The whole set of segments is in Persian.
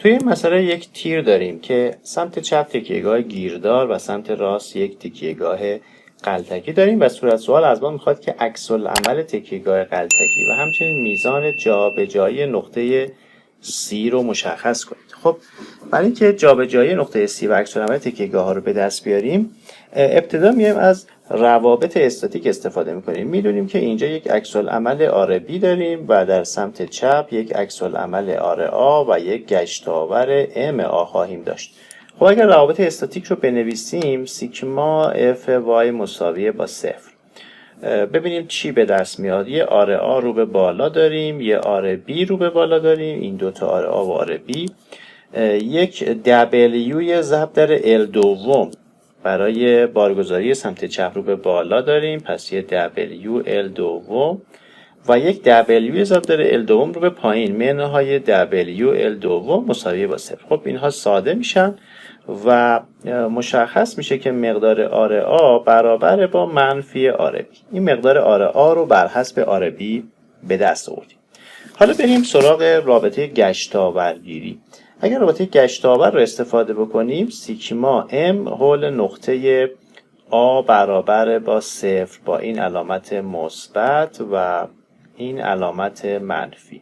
توی این مسئله یک تیر داریم که سمت چپ تکیهگاه گیردار و سمت راست یک تکیهگاه غلطکی داریم و صورت سوال از ما میخواد که عکس العمل تکیهگاه غلطکی و همچنین میزان جابجایی نقطه C رو مشخص کنید. خب برای اینکه جابجایی نقطه C و عکس العمل تکیهگاه ها رو به دست بیاریم، ابتدا میایم از روابط استاتیک استفاده میکنیم. میدونیم که اینجا یک عکس العمل آر B داریم و در سمت چپ یک عکس العمل آر A و یک گشتاور ام A خواهیم داشت. خب اگر روابط استاتیک رو بنویسیم، سیگما اف وای مساویه با 0. ببینیم چی به دست میاد. یه آر A رو به بالا داریم، یه آر B رو به بالا داریم، این دوتا آر A و آر B. یک W ضرب در L دوم برای بارگذاری سمت چپ رو به بالا داریم، پس یه W L دوم و یک W ضرب در L دوم رو به پایین، منهای W L دوم مساویه با 0. خب اینها ساده میشن و مشخص میشه که مقدار آر A برابر با منفی آر B. این مقدار آر A رو بر حسب آر B به دست آوردیم. حالا بریم سراغ رابطه گشتاورگیری. اگر رابطه گشتاور رو استفاده بکنیم، سیگما M حول نقطه A برابر با 0 با این علامت مثبت و این علامت منفی.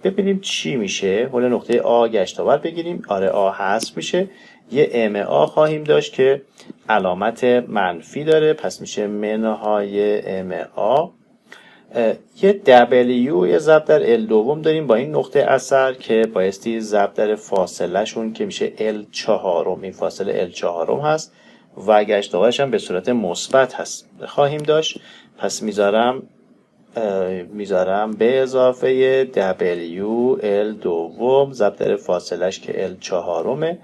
ببینیم چی میشه. حول نقطه A گشتاور بگیریم، آر A حذف میشه، یه ام A خواهیم داشت که علامت منفی داره، پس میشه منهای ام A. یه W ضرب در L دوم داریم با این نقطه اثر که بایستی ضرب در فاصله شون که میشه L چهارم. این فاصله L چهارم هست و گشتاورش هم به صورت مثبت هست خواهیم داشت. پس میذارم به اضافه W L دوم ضرب در فاصلهش که L چهارمه.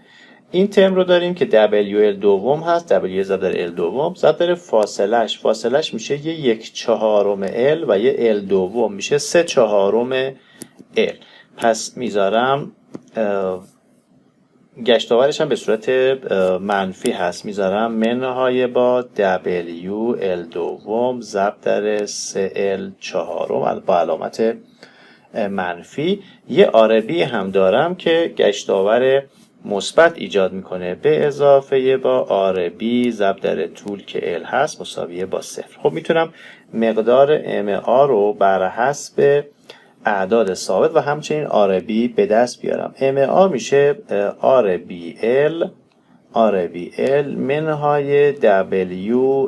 این ترم رو داریم که WL دوم هست، W ضرب در L دوم ضرب در فاصلهش میشه یه 1/4 L و یه L دوم میشه 3/4 L. پس میذارم گشتاورش هم به صورت منفی هست، میذارم منهای با WL دوم ضرب در 3L4 با علامت منفی. یه آر B هم دارم که گشتاور مثبت ایجاد میکنه به اضافه با آر B ضرب در طول که L هست مساویه با 0. خب میتونم مقدار ام A رو بر حسب اعداد ثابت و همچنین آر B به دست بیارم. ام A میشه آر BL منهای WL2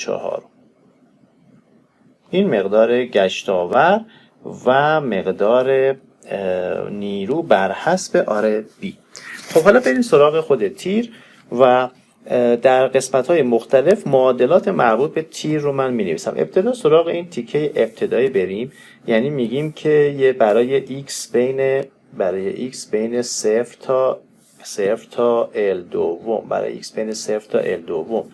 4. این مقدار گشتاور و مقدار نیرو بر حسب آر B. خب حالا بریم سراغ خود تیر و در قسمت‌های مختلف معادلات مربوط به تیر رو من می‌نویسم. ابتدا سراغ این تیکه ابتدایی بریم، یعنی میگیم که برای x بین 0 تا L دوم، برای x بین 0 تا L دوم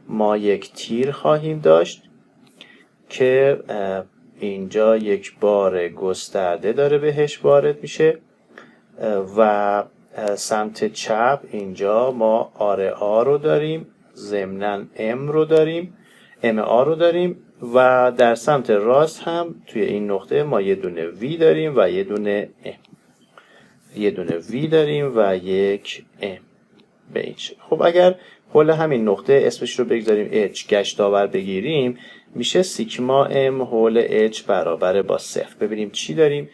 ما یک تیر خواهیم داشت که اینجا یک بار گسترده داره بهش وارد میشه و سمت چپ اینجا ما آر A رو داریم، ضمناً ام A رو داریم و در سمت راست هم توی این نقطه ما یه دونه V داریم و یه دونه V داریم و یک M به این شکل. خب اگر حول همین نقطه اسمش رو بگذاریم H گشتاور بگیریم، میشه سیگما M حول H برابر با 0. ببینیم چی داریم.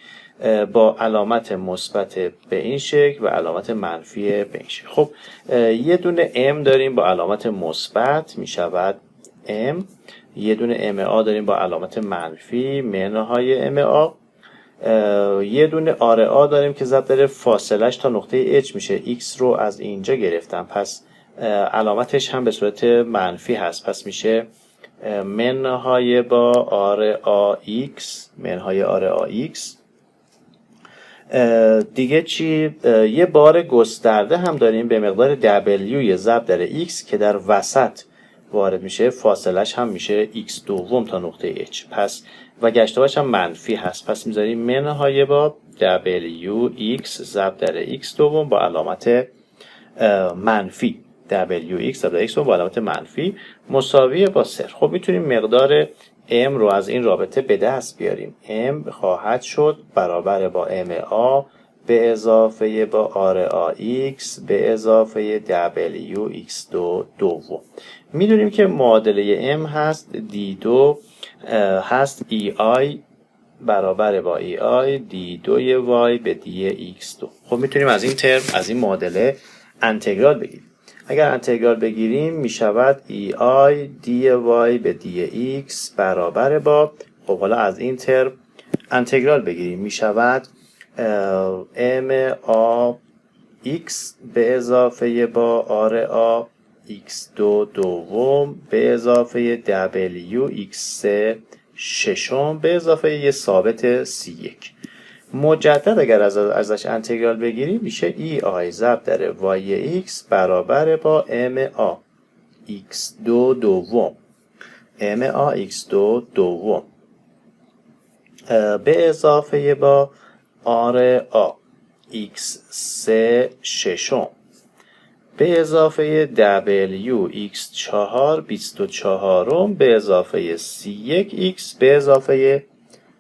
با علامت مثبت به این شکل و علامت منفی به این شکل. خب یه دونه M داریم با علامت مثبت میشود M، یه دونه ام A داریم با علامت منفی منهای ام A، یه دونه آر A داریم که ضرب در فاصلهش تا نقطه H میشه. X رو از اینجا گرفتم، پس علامتش هم به صورت منفی هست، پس میشه منهای با آر AX منهای آر AX. دیگه چی؟ یه بار گسترده هم داریم به مقدار W ضرب در X که در وسط وارد میشه، فاصلش هم میشه X دوم تا نقطه H، پس و گشتاورش هم منفی هست، پس میذاریم منهای با WX ضرب در X دوم با علامت منفی. WX ضرب در X با علامت منفی مساوی با 0. خب میتونیم مقدار M رو از این رابطه به دست بیاریم. M خواهد شد برابر با MA به اضافه با RAX به اضافه WX2 دوم. میدونیم که معادله M هست D2 هست EI برابر با EI D2Y به DX2. خب میتونیم از این ترم، از این معادله انتگرال بگیریم. اگر انتگرال بگیریم میشود EI DY به DX برابر با، خب حالا از این ترم انتگرال بگیریم میشود MAX به اضافه با RAX2 دوم به اضافه WX3 ششم به اضافه یه ثابت C1. مجدد اگر ازش انتگرال بگیریم میشه EI ضرب در YX برابر با MAX2 دوم MAX2 دوم به اضافه با RAX3 ششم به اضافه WX4 24 به اضافه C1X به اضافه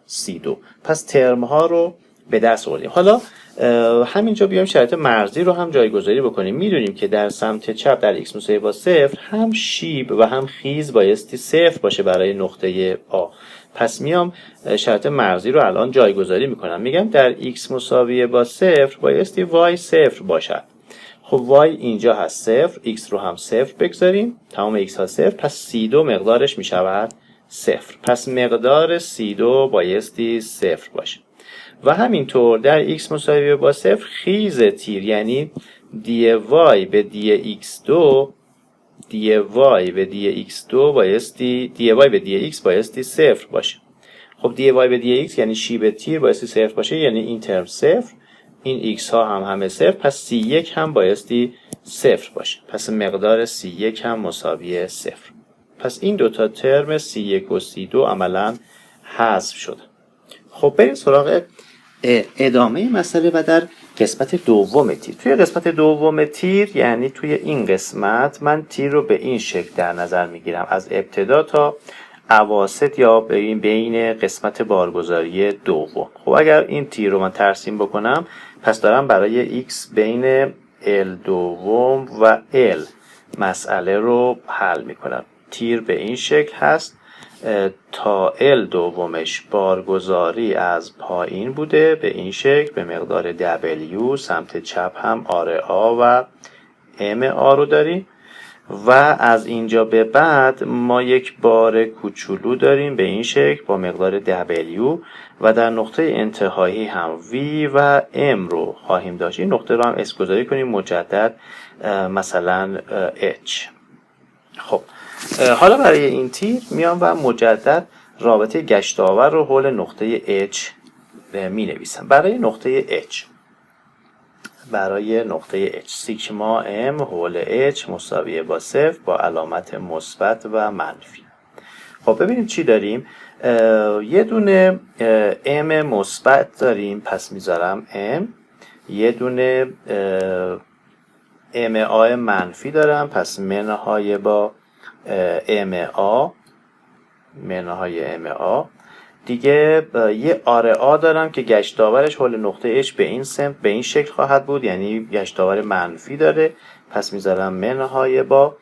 C2. پس ترم ها رو به دست آوردیم. حالا همینجا بیایم شرط مرزی رو هم جایگذاری بکنیم. میدونیم که در سمت چپ در x مساوی با 0 هم شیب و هم خیز بایستی 0 باشه برای نقطه A. پس میام شرط مرزی رو الان جایگذاری میکنم. میگم در x مساوی با 0 بایستی y 0 باشد. خب y اینجا هست 0، x رو هم 0 بگذاریم، تمام x ها 0، پس C2 مقدارش میشود 0. پس مقدار C2 بایستی 0 باشه. و همینطور در x مساوی با 0 خیز تیر یعنی dy به dx2 بایستی dy به dx بایستی 0 باشه. خب dy به dx یعنی شیب تیر بایستی 0 باشه، یعنی این ترم 0، این x ها هم همه 0، پس C1 هم بایستی 0 باشه. پس مقدار C1 هم مساوی 0. پس این دوتا ترم C1 و C2 عملا حذف شده. خب بریم سراغ ادامه مسئله و در قسمت دوم تیر. توی قسمت دوم تیر یعنی توی این قسمت من تیر رو به این شکل در نظر میگیرم، از ابتدا تا اواسط یا بین قسمت بارگذاری دوم. خب اگر این تیر رو من ترسیم بکنم، پس دارم برای x بین L دوم و L مسئله رو حل میکنم. تیر به این شکل هست، تا L دومش بارگذاری از پایین بوده به این شکل به مقدار W، سمت چپ هم RA و MA رو داریم و از اینجا به بعد ما یک بار کوچولو داریم به این شکل با مقدار W و در نقطه انتهایی هم V و M رو خواهیم داشت. این نقطه رو هم اسم گذاری کنیم مجدد مثلا H. خب حالا برای این تیر میام و مجدد رابطه گشتاور رو حول نقطه H می نویسم. برای نقطه H سیگما M حول H مساویه با 0 با علامت مثبت و منفی. خب ببینیم چی داریم. یه دونه M مثبت داریم، پس میذارم M. یه دونه MA منفی دارم، پس منهای با MA دیگه. یه RA دارم که گشتاورش حول نقطه H به این سمت به این شکل خواهد بود، یعنی گشتاور منفی داره، پس میذارم منهای با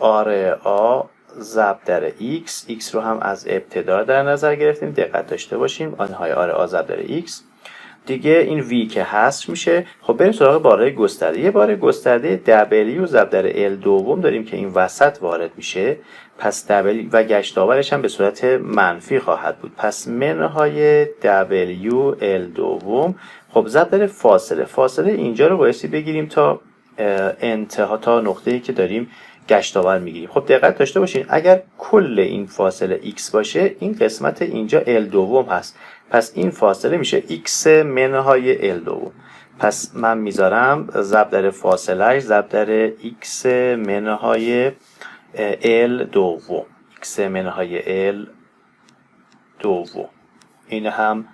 RA ضرب در X رو هم از ابتدا در نظر گرفتیم، دقت داشته باشیم، آنهای RA ضرب در X. دیگه این V که حذف میشه. خب بریم سراغ بارهای گسترده. یه بار گسترده W ضرب در L دوم داریم که این وسط وارد میشه، پس W و گشتاورش هم به صورت منفی خواهد بود، پس منهای W L دوم. خب ضرب در فاصله اینجا رو بایستی بگیریم تا انتها، تا نقطه‌ای که داریم گشتاور میگیریم. خب دقت داشته باشین اگر کل این فاصله x باشه، این قسمت اینجا L دوم هست، پس این فاصله میشه x منهای L دوم. پس من میذارم ضرب در فاصله ضرب در x منهای L دوم، x منهای L دوم. این هم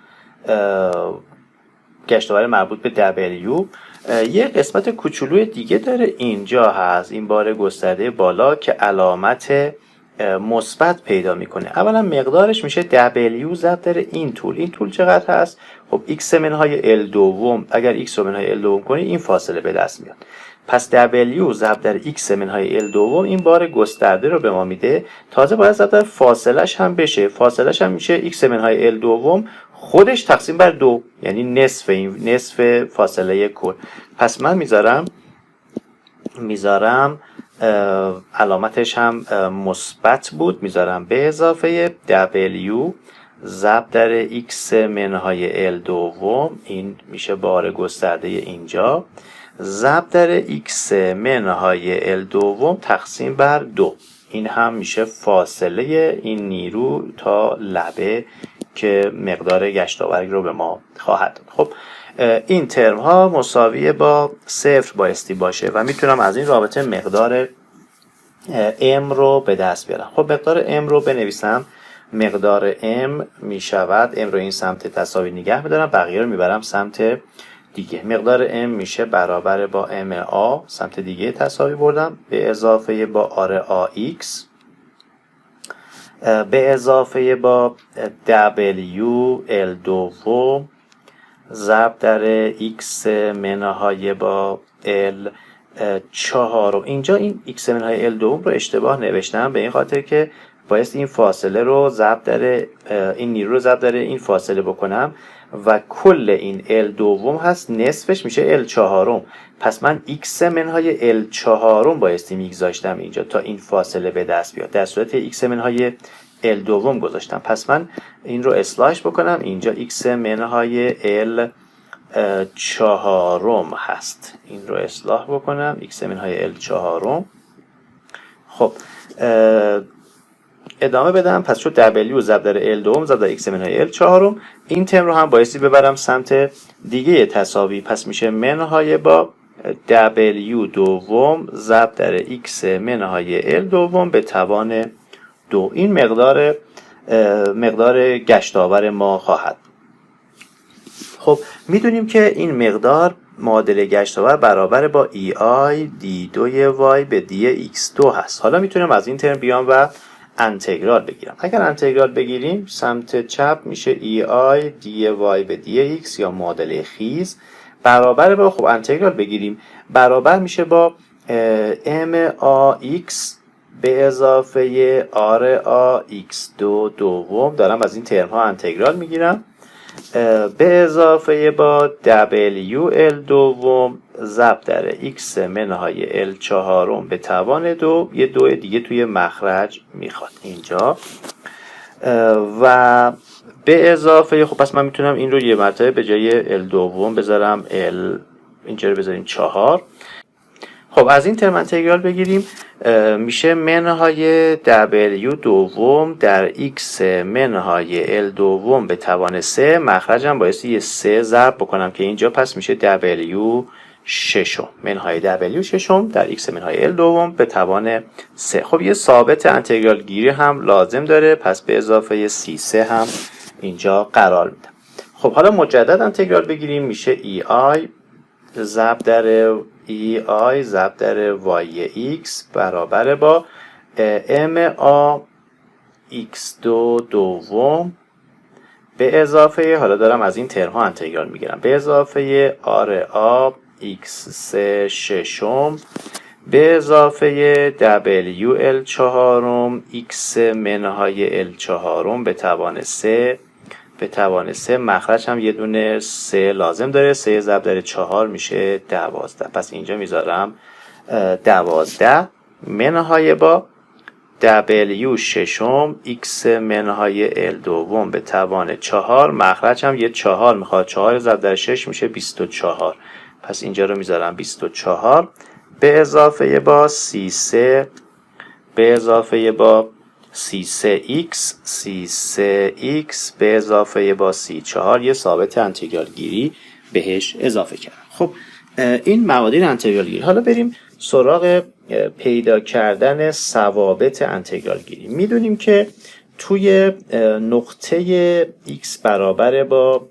گشتاور مربوط به W. یه قسمت کوچولوی دیگه داره اینجا هست، این بار گسترده بالا که علامت مثبت پیدا میکنه. اولا مقدارش میشه W ضرب در این طول. این طول چقدر هست؟ خب x منهای L دوم، اگر x رو منهای L دوم کنی این فاصله به دست میاد. پس W ضرب در x منهای L دوم این بار گسترده رو به ما میده. تازه باید ضرب در فاصلش هم بشه. فاصلش هم میشه x منهای L دوم خودش تقسیم بر 2، یعنی نصف فاصله کل. پس من میذارم علامتش هم مثبت بود، میذارم به اضافه W ضرب در x منهای L دوم، این میشه بار گسترده اینجا، ضرب در x منهای L دوم تقسیم بر 2. این هم میشه فاصله این نیرو تا لبه که مقدار گشتاوری رو به ما خواهد داد. خب این ترم ها مساویه با 0 بایستی باشه و میتونم از این رابطه مقدار m رو به دست بیارم. خب مقدار m رو بنویسم. مقدار m میشود، m رو این سمت تساوی نگه میدارم، بقیه رو میبرم سمت دیگه. مقدار m میشه برابر با ma، سمت دیگه تساوی بردم، به اضافه با آر ax به اضافه با W L دوم ضرب در x منهای با L چهارم. اینجا این x منهای L دوم رو اشتباه نوشتم به این خاطر که باید این فاصله رو ضرب در این نیرو رو ضرب در این فاصله بکنم و کل این L دوم هست، نصفش میشه L چهارم. پس من x منهای L چهارم بایستی میگذاشتم اینجا تا این فاصله به دست بیاد، در صورت x منهای L دوم گذاشتم. پس من این رو اصلاحش بکنم، اینجا x منهای L چهارم هست، این رو اصلاح بکنم x منهای L چهارم. خب ادامه بدم. پس شد W ضرب در L دوم ضرب در x منهای L چهارم. این ترم رو هم بایستی ببرم سمت دیگه تساوی، پس میشه منهای با W دوم ضرب در x منهای L دوم به توان 2. این مقدار گشتاور ما خواهد. خب میدونیم که این مقدار معادل گشتاور برابر با EI D2y به DX2 هست. حالا میتونم از این ترم بیام و انتگرال بگیرم. اگر انتگرال بگیریم سمت چپ میشه EI dy به dx یا معادله خیز برابر با، خب انتگرال بگیریم، برابر میشه با max به اضافه rax2 دوم. دارم از این ترم ها انتگرال میگیرم، به اضافه با WL دوم ضرب در x منهای L چهارم به توان 2. یه 2 دیگه توی مخرج میخواد اینجا و به اضافه، خب پس من میتونم این رو یه مرتبه به جای L دوم بذارم L، اینجا رو بذاریم 4. خب از این ترم انتگرال بگیریم، میشه منهای W دوم در x منهای L دوم به توان 3. مخرجم بایستی یه 3 ضرب بکنم که اینجا پس میشه W ششم، منهای W ششم در x منهای L دوم به توان 3. خب یه ثابت انتگرال گیری هم لازم داره، پس به اضافه C3 هم اینجا قرار میدم. خب حالا مجدد انتگرال بگیریم، میشه EI ضرب در EI ضرب در y(x) برابر با ma x2 دوم به اضافه، حالا دارم از این ترم ها انتگرال میگیرم، به اضافه ra x3 ششم به اضافه WL چهارم x منهای L چهارم به توان 3 به توان 3. مخرج هم یه دونه 3 لازم داره، 3 ضرب در 4 میشه 12. پس اینجا میذارم 12 منهای با W ششم x منهای L دوم به توان 4. مخرج هم یه 4 میخواد، 4 ضرب در 6 میشه 24. پس اینجا رو میذارم 24 به اضافه با C3 به اضافه با C3x به اضافه با C4 یه ثابت انتگرال گیری بهش اضافه کردم. خب این معادل انتگرال گیری. حالا بریم سراغ پیدا کردن ثوابت انتگرال گیری. میدونیم که توی نقطه x برابر با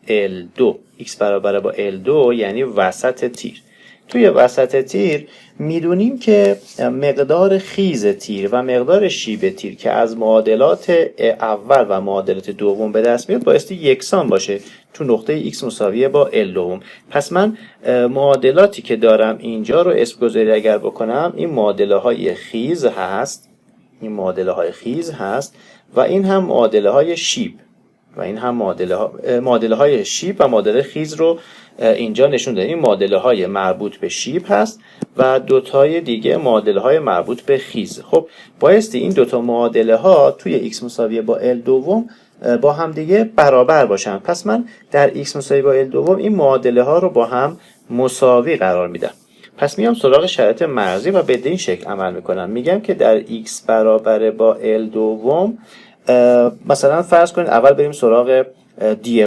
L2 x برابر با L2 یعنی وسط تیر. توی وسط تیر میدونیم که مقدار خیز تیر و مقدار شیب تیر که از معادلات اول و معادلات دوم به دست میاد بایستی یکسان باشه تو نقطه x مساویه با L دوم. پس من معادلاتی که دارم اینجا رو اسم گذاری اگر بکنم، این معادله های خیز هست، این معادله هست و این هم معادله های شیب و این هم معادله های شیب و معادله خیز رو اینجا نشون دادیم. این معادله های مربوط به شیب هست و دوتای دیگه معادله های مربوط به خیز. خب بایستی این دوتا معادله ها توی x مساویه با L دوم با هم دیگه برابر باشن. پس من در x مساویه با L دوم این معادله ها رو با هم مساوی قرار میدم. پس میام سراغ شرط مرزی و به این شکل عمل میکنم. میگم که در x برابر با L دوم مثلا فرض کنید اول بریم سراغ dy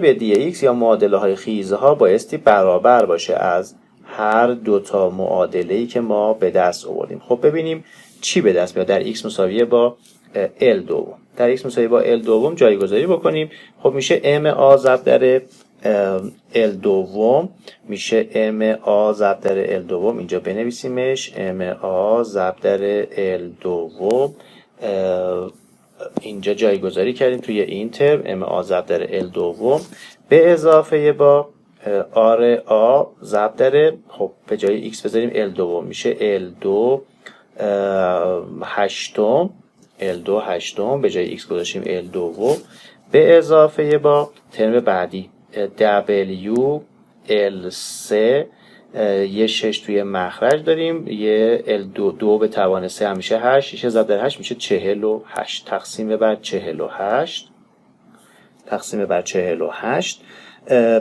به dx یا معادله های خیزها بایستی برابر باشه از هر دوتا معادله‌ای که ما به دست آوردیم. خب ببینیم چی به دست میاد در x مساویه با L دوم. در x مساویه با L دوم جایگذاری بکنیم. خب میشه ma ضرب در L دوم، میشه ma ضرب در L دوم، اینجا بنویسیمش ma ضرب در L دوم، اینجا جایگذاری کردیم توی این ترم ma ضرب در L دوم به اضافه با ra ضرب در، خب به جای x بذاریم L دوم، میشه L2 هشتم، L2 هشتم به جای x گذاشتیم L دوم به اضافه با ترم بعدی W L3 یه 6 توی مخرج داریم، یه L2 به توان 3 هم میشه 8، 6 ضرب در 8 میشه 48 تقسیم بر 48 تقسیم بر 48.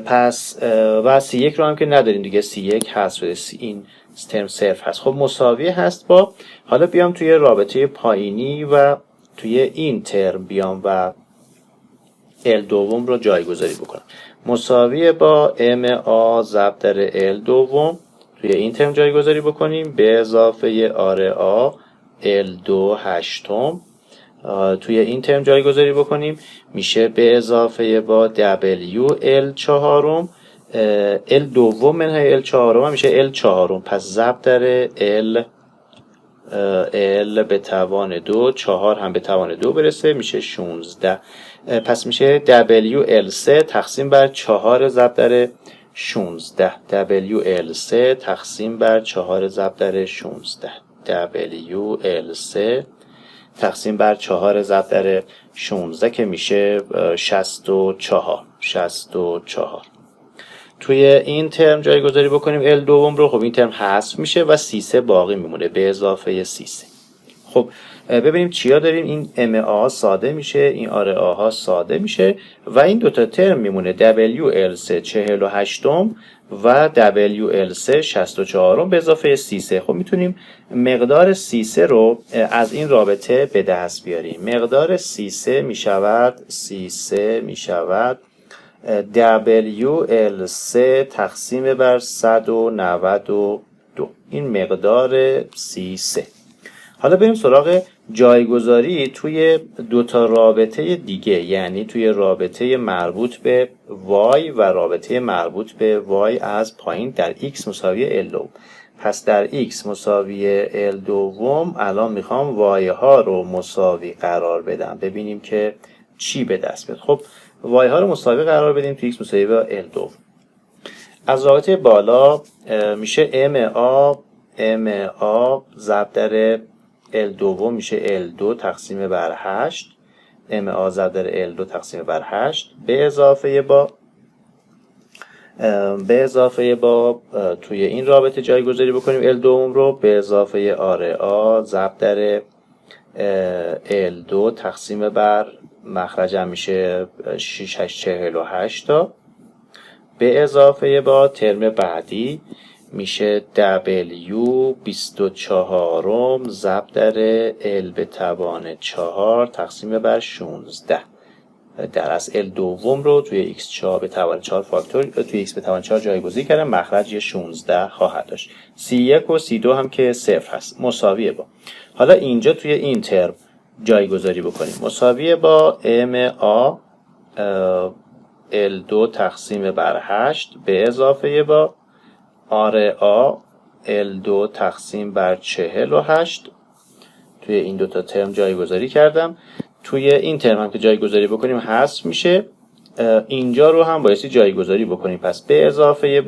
پس و C1 رو هم که نداریم دیگه، C1 هست شده، این ترم صفر هست. خب مساوی هست با، حالا بیام توی رابطه پایینی و توی این ترم بیام و L دوم رو جایگذاری بکنم. مساوی با ma ضرب در L دوم توی این ترم جایگذاری بکنیم به اضافه را L2 هشتم توی این ترم جایگذاری بکنیم، میشه به اضافه با W L چهارم، L دوم منهای L چهارم میشه L چهارم، پس ضرب در L به توان 2، 4 هم به توان 2 برسه میشه 16. پس میشه WL3 تقسیم بر 4 ضرب در 16. WL3 تقسیم بر 4 ضرب در 16. WL3 تقسیم بر 4 ضرب در 16 که میشه 64. توی این ترم جایگذاری بکنیم L دوم رو. خب این ترم حذف میشه و C3 باقی میمونه به اضافه C3. خب ببینیم چیا داریم. این MA ها ساده میشه، این RA ها ساده میشه و این دوتا ترم میمونه WL3 48 و WL3 64 به اضافه C3. خب میتونیم مقدار C3 رو از این رابطه به دست بیاریم. مقدار C3 میشود WL3 تقسیم بر 192. این مقدار C3. حالا بریم سراغ جایگذاری توی دوتا رابطه دیگه، یعنی توی رابطه مربوط به y و رابطه مربوط به y از پایین در x مساوی L دوم. پس در x مساوی L دوم الان میخوام y ها رو مساوی قرار بدم، ببینیم که چی به دست بیاد. خب y ها رو مساوی قرار بدیم توی x مساوی با L دوم. از رابطه بالا میشه ma ضرب در L دوم میشه L2 تقسیم بر 8، ma ضرب در L2 تقسیم بر 8 به اضافه با توی این رابطه جایگذاری بکنیم L دوم رو به اضافه را ضرب در L2 تقسیم بر مخرجم میشه 6 8 48 تا به اضافه با ترم بعدی میشه W 24 ضرب در L به توان 4 تقسیم بر 16. در از L دوم رو توی x4 به توان 4 فاکتور توی x به توان 4 جایگزین کردم، مخرج 16 خواهد داشت. C1 و C2 هم که صفر هست، مساویه با. حالا اینجا توی این ترم جایگذاری بکنیم، مساویه با L2 تقسیم بر 8 به اضافه با RA L2 تقسیم بر 48. توی این دوتا ترم جایگذاری کردم. توی این ترم هم که جایگذاری بکنیم حذف میشه. اینجا رو هم بایستی جایگذاری بکنیم. پس به اضافه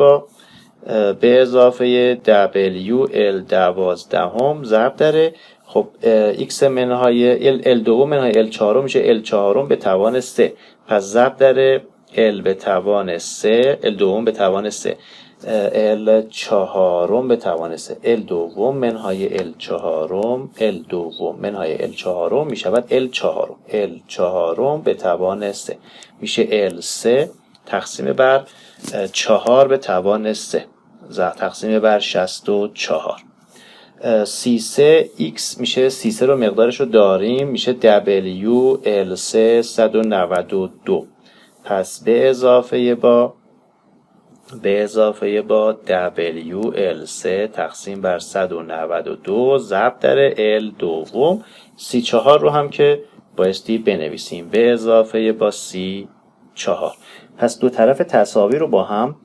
WL12 ضرب در خب x منهای L2 منهای L4 میشه L4 به توان 3. پس ضرب در L به توان 3 L2 به توان 3 L4 به توان 3 L2 منهای L2 منهای L4 میشود L4 به توان 3 میشه L3 تقسیم بر 4 به توان 3 تقسیم بر 64. C3X میشه C3 رو مقدارش رو داریم میشه WL3 192. پس به اضافه با WL3 تقسیم بر 192 ضرب در L2 C4 رو هم که بایستی بنویسیم به اضافه با C4. پس دو طرف تساوی رو با هم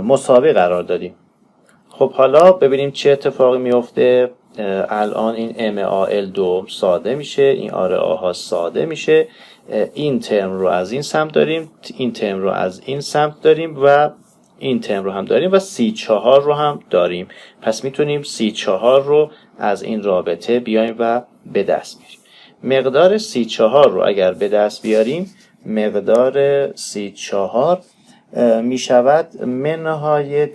مساوی قرار دادیم. خب حالا ببینیم چه اتفاقی میفته. الان این MAL2 ساده میشه، این RA ها ساده میشه، این ترم رو از این سمت داریم، این ترم رو از این سمت داریم و این ترم رو هم داریم و C4 رو هم داریم. پس میتونیم C4 رو از این رابطه بیایم و به دست بیاریم. مقدار C4 رو اگر به دست بیاریم مقدار C4 می شود منهای WL4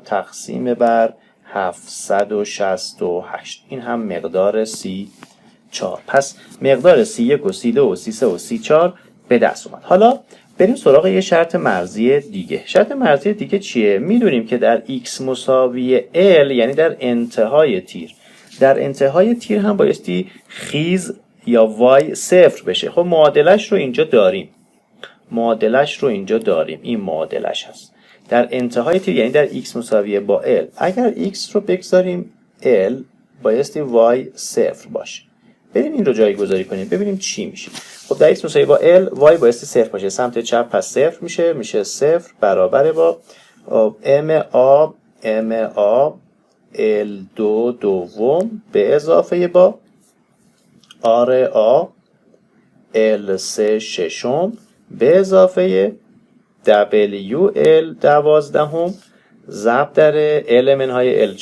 تقسیم بر 768. این هم مقدار C4. پس مقدار C1 و C2 و C3 و C4 به dest اومد. حالا بریم سراغ یه شرط مرزی دیگه. شرط مرزی دیگه چیه؟ میدونیم که در x مساوی L یعنی در انتهای تیر، در انتهای تیر هم بایستی خیز یا y صفر بشه. خب معادلش رو اینجا داریم. این معادلش هست. در انتهای تیر یعنی در x مساویه با L. اگر x رو بگذاریم L بایستی y صفر باشه. بریم این رو جایگذاری کنیم ببینیم چی میشه. خب در x مساویه با L y بایستی صفر باشه. سمت چپ پس صفر میشه صفر برابر با MA L2 دوم به اضافه با RA L3 ششم به اضافه WL12 ضرب در L منهای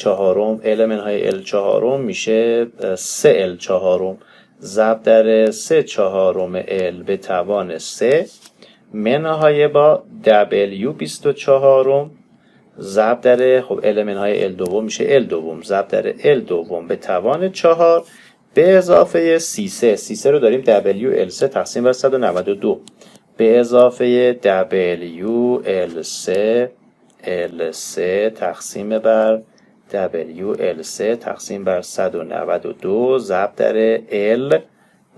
L4 میشه 3L4 ضرب در 3/4 L به توان 3 منهای با W24 ضرب در خب L منهای L2 میشه L2 ضرب در L2 به توان 4 به اضافه C3 رو داریم WL3 تقسیم بر 192 به اضافه WL3 تقسیم بر WL3 تقسیم بر 192 ضرب در L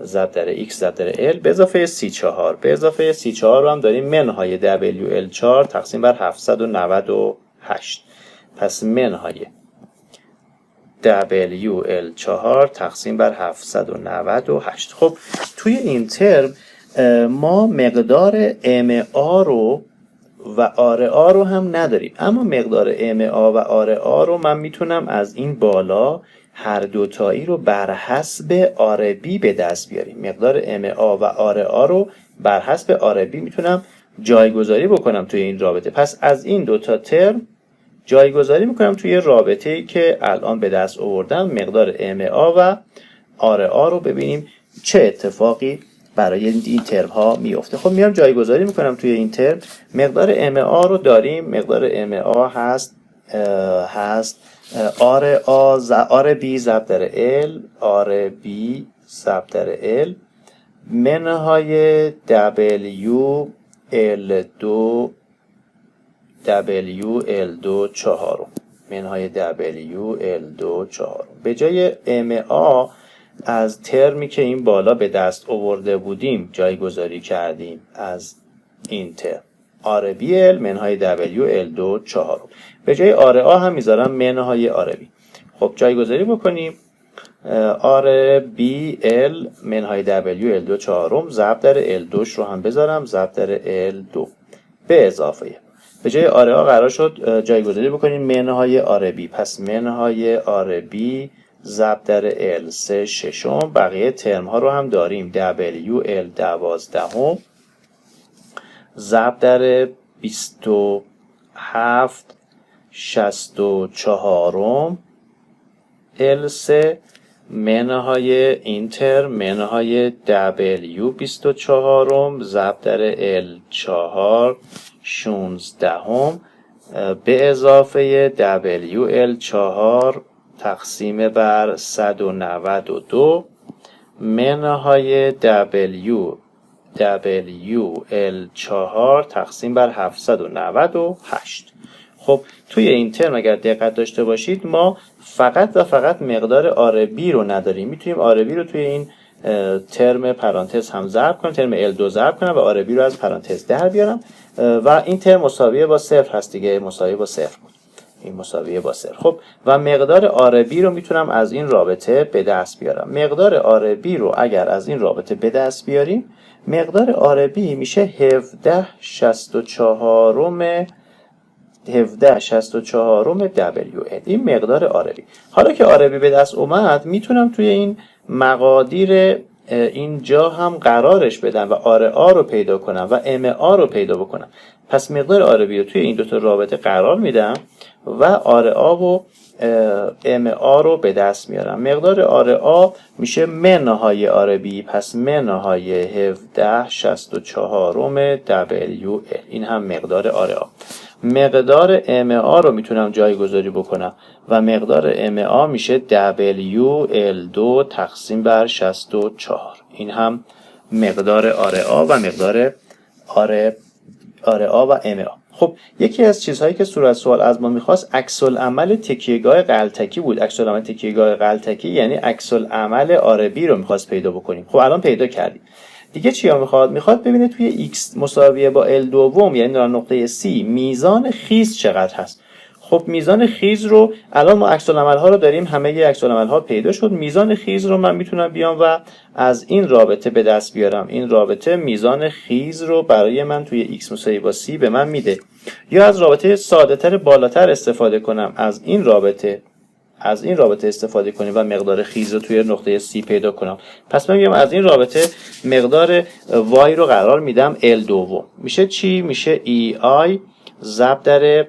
ضرب در X ضرب در L به اضافه C4. به اضافه C4 رو هم داریم منهای WL4 تقسیم بر 798. پس منهای WL4 تقسیم بر 798. خب توی این ترم ما مقدار MA رو و RA رو هم نداریم، اما مقدار MA و RA رو من میتونم از این بالا هر دوتایی رو بر حسب RB به دست بیاریم. مقدار MA و RA رو بر حسب RB میتونم جایگذاری بکنم توی این رابطه. پس از این دوتا ترم جایگذاری میکنم توی رابطه‌ای که الان به دست آوردم. مقدار MA و RA رو ببینیم چه اتفاقی برای این ترم ها میفته. خب میام جایگذاری میکنم توی این ترم. مقدار MA رو داریم. مقدار MA هست RB ضرب در L ضرب در L منهای WL2 4 منهای WL2 4 به جای MA از ترمی که این بالا به دست آورده بودیم جایگذاری کردیم از این ترم RBL منهای WL2 4 به جای RA هم میذارم منهای RB. خب جایگذاری بکنیم. آر بی ال منهای دبلیو L2 چهارم ضرب در L2 رو هم بذارم ضرب در L2 به اضافه به جای آر آ قرار شد جایگذاری بکنیم منهای آر بی. پس منهای آر بی ضرب در L3 ششم. بقیه ترم ها رو هم داریم دبلیو L 12 ضرب در 27 64 L3 منهای این ترم منهای دبلیو 24 ضرب در L4 16 به اضافه دبلیو L4 تقسیم بر 192 منهای دبلیو L4 تقسیم بر 798. خب توی این ترم اگر دقت داشته باشید ما فقط و فقط مقدار آر بی رو نداریم. میتونیم آر بی رو توی این ترم پرانتز هم ضرب کنم، ترم L2 ضرب کنم و آر بی رو از پرانتز در بیارم و این ترم مساویه با صفر هست دیگه، مساویه با صفر بود. این مساویه با صفر. خب و مقدار آر بی رو میتونم از این رابطه به دست بیارم. مقدار آر بی رو اگر از این رابطه به دست بیاریم مقدار آر بی میشه 1764 دبلیو ال. این مقدار آر بی. حالا که آر بی به دست اومد میتونم توی این مقادیر اینجا هم قرارش بدم و آر آ رو پیدا کنم و ام آ رو پیدا بکنم. پس مقدار آر بی رو توی این دوتا رابطه قرار میدم و آر آ و ام آ رو به دست میارم. مقدار آر آ میشه منهای آر بی. پس منهای 1764 دبلیو ال. این هم مقدار آر آ. مقدار ام آ رو میتونم جایگذاری بکنم و مقدار ام آ میشه دبلیو L2 تقسیم بر 64. این هم مقدار آر آ و مقدار آر آ و ام آ. خب یکی از چیزهایی که صورت سوال از ما میخواست عکس العمل تکیهگاه غلطکی بود. عکس العمل تکیهگاه غلطکی یعنی عکس العمل آر بی رو میخواست پیدا بکنیم. خب الان پیدا کردیم. دیگه چی میخواد؟ میخواد ببینه توی x مساویه با L دوم یعنی در نقطه C میزان خیز چقدر هست. خب میزان خیز رو الان ما عکس العمل ها رو داریم، همه ی عکس العمل ها پیدا شد. میزان خیز رو من میتونم بیام و از این رابطه به دست بیارم. این رابطه میزان خیز رو برای من توی x مساوی با C به من میده. یا از رابطه ساده تر بالاتر استفاده کنم، از این رابطه استفاده کنیم و مقدار خیز رو توی نقطه C پیدا کنم. پس من میگم از این رابطه مقدار y رو قرار میدم L دوم. میشه چی؟ میشه EI ضرب در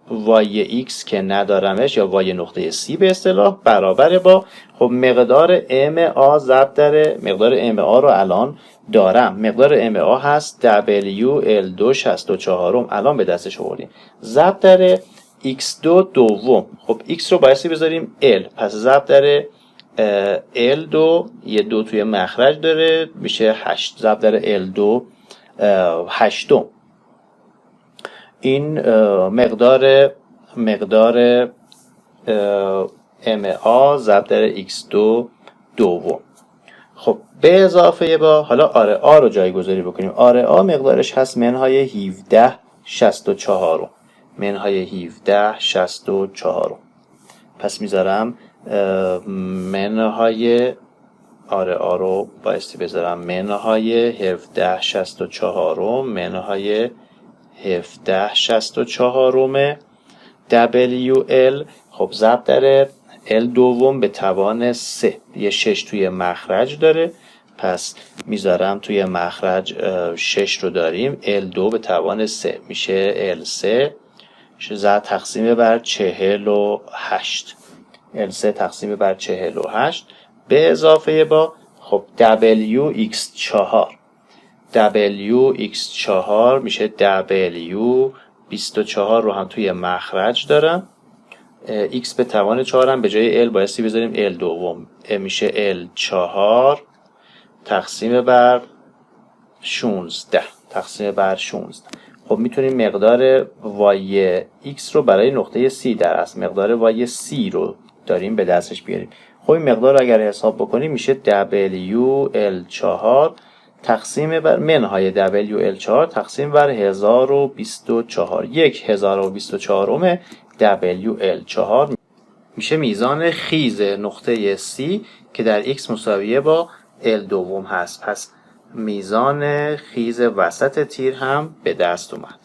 y x که ندارمش یا y نقطه C به اصطلاح برابر با خب مقدار MA ضرب در مقدار MA رو الان دارم. مقدار MA هست W L2 64 الان به دستش آوردیم ضرب در x2 دوم. خب x رو بایستی بذاریم L. پس ضرب در L2 یه دو توی مخرج داره میشه 8 ضرب در L2 8. این مقدار MA ضرب در x2 دوم. خب به اضافه با حالا آر آ رو جایگذاری بکنیم. آر آ مقدارش هست منهای 17 64 منهای 17 64. پس میذارم منهای آر آ رو بایستی بذارم منهای 17 64 منهای 17 64 WL. خب ضرب در L دوم به توان 3. یه 6 توی مخرج داره پس میذارم توی مخرج 6 رو داریم. L2 به توان 3 میشه L3 زد تقسیم بر 48. L3 تقسیم بر 48 به اضافه با خب WX4 WX4 میشه W 24 رو هم توی مخرج دارم. X به توان 4 هم به جای L بایستی بذاریم L دوم میشه L4 تقسیم بر 16 تقسیم بر 16. خب میتونیم مقدار y x رو برای نقطه C در اصل مقدار y c رو داریم به دستش بیاریم. خب این مقدار رو اگر حساب بکنیم میشه W L4 تقسیم بر منهای WL4 تقسیم بر 1024. 1024 WL4 میشه میزان خیز نقطه C که در x مساویه با L دوم هست. پس میزان خیز وسط تیر هم به دست اومد.